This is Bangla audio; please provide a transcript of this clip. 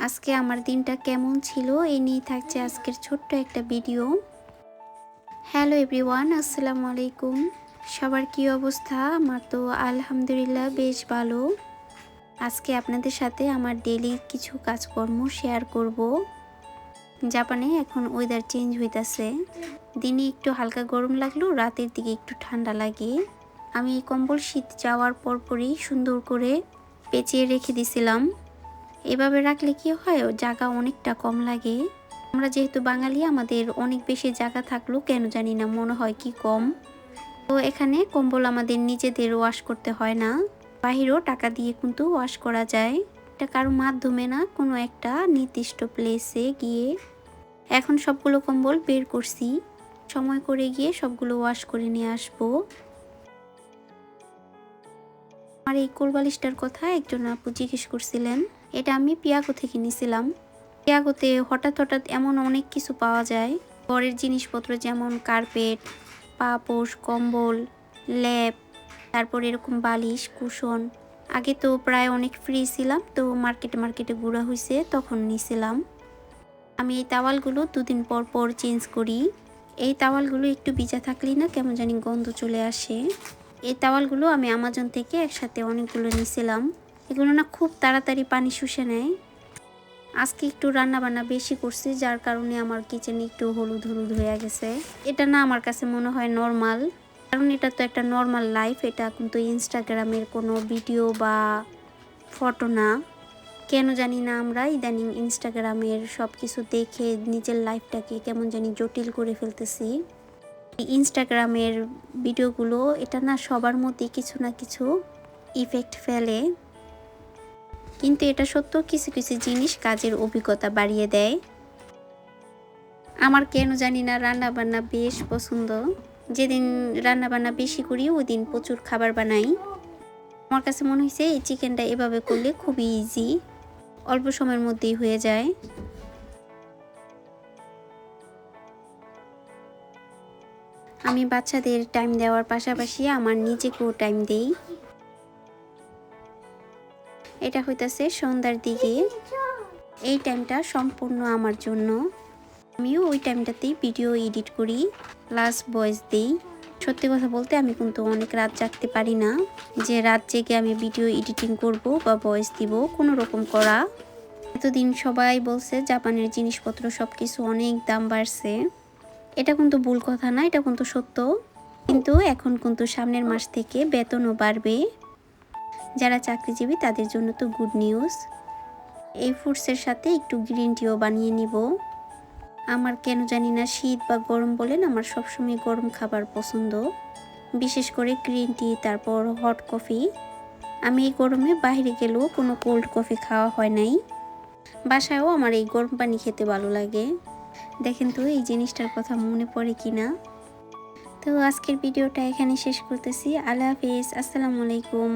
আজকে আমার দিনটা কেমন ছিল এই নিয়ে থাকছে আজকের ছোট্ট একটা ভিডিও। হ্যালো এভরিওয়ান, আসসালামু আলাইকুম। সবার কি অবস্থা? আমার তো আলহামদুলিল্লাহ বেশ ভালো। আজকে আপনাদের সাথে আমার ডেইলি কিছু কাজকর্ম শেয়ার করব। জাপানে এখন ওয়েদার চেঞ্জ হইতাছে, দিনে একটু হালকা গরম লাগলেও রাতের দিকে একটু ঠান্ডা লাগে। আমি এই কম্বল শীত যাওয়ার পরপরই সুন্দর করে পেঁচিয়ে রেখে দিছিলাম। এভাবে রাখলে কি হয়, জায়গা অনেকটা কম লাগে। আমরা যেহেতু বাঙালি, আমাদের অনেক বেশি জায়গা থাকলেও কেন জানি না মনে হয় কি কম। তো এখানে কম্বল আমাদের নিজেদের ওয়াশ করতে হয় না, বাহিরেও টাকা দিয়ে কিন্তু ওয়াশ করা যায়। এটা কারো মাধ্যমে না, কোনো একটা নির্দিষ্ট প্লেসে গিয়ে। এখন সবগুলো কম্বল বের করছি, সময় করে গিয়ে সবগুলো ওয়াশ করে নিয়ে আসবো। আর এই কোলবালিশটার কথা একজন আপু জিজ্ঞেস করছিলেন। এটা আমি পিয়াগো থেকে নিয়েছিলাম। পিয়াগোতে হঠাৎ হঠাৎ এমন অনেক কিছু পাওয়া যায়, ঘরের জিনিসপত্র যেমন কার্পেট, পাপোশ, কম্বল, ল্যাপ, তারপর এরকম বালিশ, কুশন। আগে তো প্রায় অনেক ফ্রি ছিলাম, তো মার্কেটে ঘোরা হয়েছে তখন নিয়েছিলাম। আমি এই তাওয়ালগুলো দুদিন পর পর চেঞ্জ করি। এই তাওয়ালগুলো একটু ভিজা থাকলেই না কেমন জানি গন্ধ চলে আসে। এই তাওয়ালগুলো আমি অ্যামাজন থেকে একসাথে অনেকগুলো নিয়েছিলাম। এগুলো না খুব তাড়াতাড়ি পানি শুষে নেয়। আজকে একটু রান্নাবান্না বেশি করছি, যার কারণে আমার কিচেনে একটু হলুদ হলুদ হয়ে গেছে। এটা না আমার কাছে মনে হয় নর্মাল, কারণ এটা তো একটা নর্মাল লাইফ। এটা কিন্তু ইনস্টাগ্রামের কোনো ভিডিও বা ফটো না। কেন জানি না আমরা ইদানিং ইনস্টাগ্রামের সব কিছু দেখে নিজের লাইফটাকে কেমন জানি জটিল করে ফেলতেছি। ইনস্টাগ্রামের ভিডিওগুলো এটা না সবার মধ্যে কিছু না কিছু ইফেক্ট ফেলে, কিন্তু এটা সত্য, কিছু কিছু জিনিস কাজের অভিজ্ঞতা বাড়িয়ে দেয়। আমার কেন জানি না রান্নাবান্না বেশ পছন্দ। যেদিন রান্নাবান্না বেশি করি ওই দিন প্রচুর খাবার বানাই। আমার কাছে মনে হয়েছে এই চিকেনটা এভাবে করলে খুবই ইজি, অল্প সময়ের মধ্যেই হয়ে যায়। আমি বাচ্চাদের টাইম দেওয়ার পাশাপাশি আমার নিজেকেও টাইম দেই। এটা হইতাছে সন্ধ্যার দিকে, এই টাইমটা সম্পূর্ণ আমার জন্য। আমিও ওই টাইমটাতেই ভিডিও এডিট করি, প্লাস ভয়েস দিই। সত্যি কথা বলতে আমি কিন্তু অনেক রাত জাগতে পারি না, যে রাত জেগে আমি ভিডিও এডিটিং করব বা ভয়েস দিব কোনো রকম করা। এতদিন সবাই বলছে জাপানের জিনিসপত্র সব কিছু অনেক দাম বাড়ছে। এটা কিন্তু ভুল কথা না, এটা কিন্তু সত্য। কিন্তু এখন কিন্তু সামনের মাস থেকে বেতনও বাড়বে। যারা চাকরিজীবী তাদের জন্য তো গুড নিউজ। এই ফ্রুটসের সাথে একটু গ্রিন টিও বানিয়ে নিব। আমার কেন জানি না শীত বা গরম বলেন, আমার সবসময় গরম খাবার পছন্দ, বিশেষ করে গ্রিন টি, তারপর হট কফি। আমি এই গরমে বাইরে গেলেও কোনো কোল্ড কফি খাওয়া হয় নাই। বাসায়ও আমার এই গরম পানি খেতে ভালো লাগে। দেখেন তো এই জিনিসটার কথা মনে পড়ে কিনা। তো আজকের ভিডিওটা এখানে শেষ করতেছি। আল্লাহ হাফিজ, আসসালামু আলাইকুম।